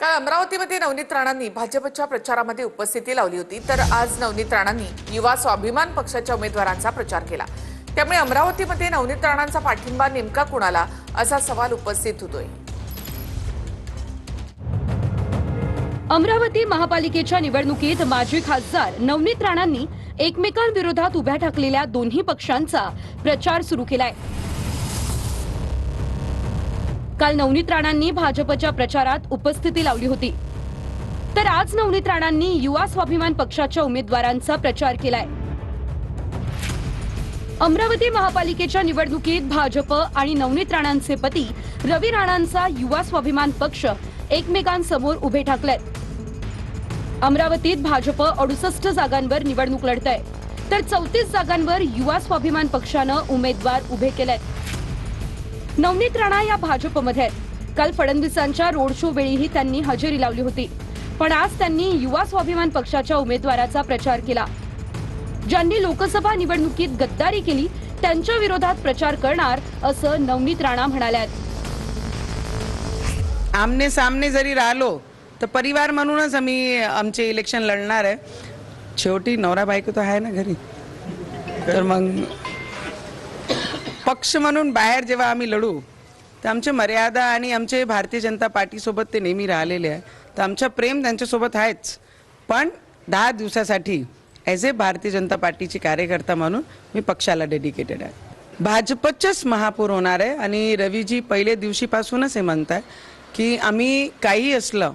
काल अमरावतीमध्ये नवनीत राणांनी भाजपच्या प्रचारामध्ये उपस्थिती लावली होती, तर आज नवनीत राणांनी युवा स्वाभिमान पक्षाच्या उमेदवारांचा प्रचार केला। त्यामुळे अमरावतीमध्ये नवनीत राणांचा पाठिंबा नेमका कुणाला असा सवाल उपस्थित होतोय। अमरावती महापालिकेच्या निवडणुकीत माजी खासदार नवनीत राणांनी एकमेकांविरोधात उभ्या ठाकलेल्या दोन्ही पक्षांचा प्रचार सुरू केलाय। काल नवनीत राणांनी भाजपच्या प्रचारात उपस्थिती लावली होती, तर आज नवनीत राणांनी युवा स्वाभिमान पक्षाच्या उमेदवारांचा प्रचार केलाय। अमरावती महापालिकेच्या निवडणुकीत भाजप आणि नवनीत राणांचे पती रवी राणांचा युवा स्वाभिमान पक्ष एकमेकांसमोर उभे ठाकलेत। अमरावतीत भाजप 68 जागांवर निवडणूक लढतंय, तर 34 जागांवर युवा स्वाभिमान पक्षानं उमेदवार उभे केलेत। नवनीत राणा या भाजपमध्ये आहेत। काल फडणवीसांच्या रोड शो वेळीही त्यांनी हजेरी लावली होती, पण आज त्यांनी युवा स्वाभिमान पक्षाच्या उमेदवाराचा प्रचार केला। ज्यांनी लोकसभा निवडणुकीत गद्दारी केली त्यांच्या विरोधात प्रचार करणार असं नवनीत राणा म्हणाल्यात। आमने सामने जरी राहिलो तर परिवार म्हणूनच आम्ही आमचे इलेक्शन लढणार आहे। शेवटी नवरा बायको तर आहे ना घरी, तर मग पक्ष म्हणून बाहेर जेव्हा आम्ही लढू तर आमचे मर्यादा आणि आमचे भारतीय जनता पार्टी सोबत ते नेहमी राहिलेले आहे, तर आमचं प्रेम त्यांच्यासोबत आहेच। पण 10 दिवसासाठी ॲज ए भारतीय जनता पार्टीची कार्यकर्ता म्हणून मी पक्षाला डेडिकेटेड आहे। भाजपचंच महापौर होणार आहे आणि रवीजी पहिले दिवशीपासूनच हे म्हणतात की आम्ही काही असलं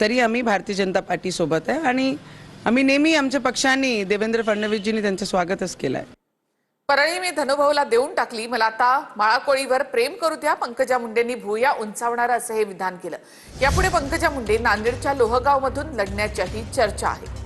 तरी आम्ही भारतीय जनता पार्टी सोबत आहे आणि आम्ही नेहमी आमच्या पक्षांनी देवेंद्र फडणवीसजींनी त्यांचं स्वागतच केलं आहे। परळी मी धनुभाऊला देऊन टाकली, मला आता माळाकोळीवर प्रेम करू द्या, पंकजा मुंडेंनी भुया उंचावणार असं हे विधान केलं। यापुढे पंकजा मुंडे नांदेडच्या लोहगावमधून लढण्याच्याही चर्चा आहे।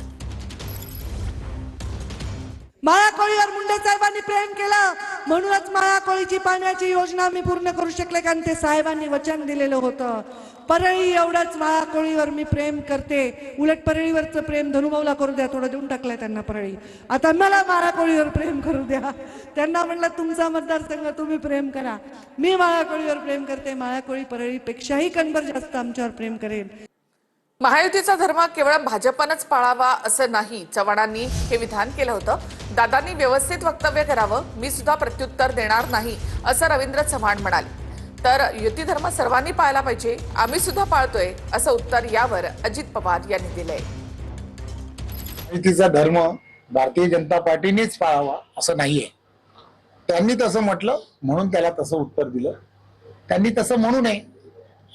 माळाकोळीवर मुंडे साहेबांनी प्रेम केलं, म्हणूनच माळाकोळीची पाण्याची योजना मी पूर्ण करू शकले, कारण ते साहेबांनी वचन दिलेलं होतं। परळी एवढंच माळाकोळीवर मी प्रेम करते, उलट परळीवरचं प्रेम धनुभाऊला करू द्या, थोडं देऊन टाकलंय त्यांना परळी, आता मला माळाकोळीवर प्रेम करू द्या। त्यांना म्हणलं तुमचा मतदारसंघ तुम्ही प्रेम करा, मी माळाकोळीवर प्रेम करते। माळाकोळी परळीपेक्षाही कणभर जास्त आमच्यावर प्रेम करेल। महायुतीचा धर्म केवळ भाजपनंच पाळावा असं नाही, चव्हाणांनी हे विधान केलं होतं। दादांनी व्यवस्थित वक्तव्य करावं, मी सुद्धा प्रत्युत्तर देणार नाही असं रवींद्र चव्हाण म्हणाले। तर युती धर्म सर्वांनी पाळला पाहिजे, आम्ही सुद्धा पाळतोय असं उत्तर यावर अजित पवार यांनी दिलंय। युतीचा धर्म भारतीय जनता पार्टीनेच पाळावा असं नाहीये। त्यांनी तसं म्हटलं म्हणून त्याला तसं उत्तर दिलं, त्यांनी तसं म्हणू नये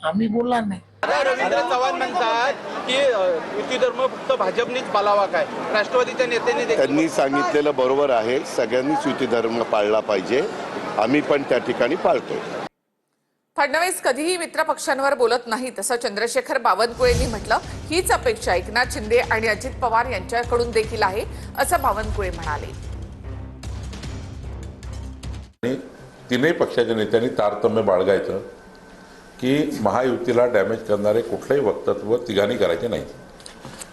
आम्ही बोलणार नाही। रवींद्र चव्हाण म्हणतात की युती धर्म फक्त भाजपनेच पाळावा, काय राष्ट्रवादीच्या नेत्यांनी त्यांनी सांगितलेलं बरोबर आहे, सगळ्यांनीच युती धर्म पाळला पाहिजे, आम्ही पण त्या ठिकाणी पाळतो। फडणवीस कधीही मित्र पक्षांवर बोलत नाहीत असं चंद्रशेखर बावनकुळेंनी म्हटलं। हीच अपेक्षा एकनाथ शिंदे आणि अजित पवार यांच्याकडून देखील आहे असं बावनकुळे म्हणाले। तीनही पक्षाच्या नेत्यांनी तारतम्य बाळगायचं की महायुतीला डॅमेज करणारे कुठलंही वक्तव्य तिघांनी करायचे नाही।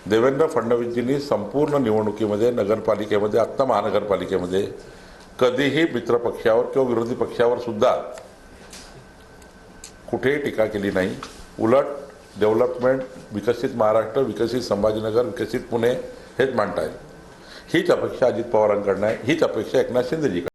देवेंद्र फडणवीसजींनी संपूर्ण निवडणुकीमध्ये, नगरपालिकेमध्ये, आत्ता महानगरपालिकेमध्ये कधीही मित्रपक्षावर किंवा विरोधी पक्षावर सुद्धा कुठेही टीका केली नाही। उलट डेव्हलपमेंट, विकसित महाराष्ट्र, विकसित संभाजीनगर, विकसित पुणे हेच मांडतायत। हीच अपेक्षा अजित पवारांकडनं आहे, हीच अपेक्षा एकनाथ शिंदेजीकडे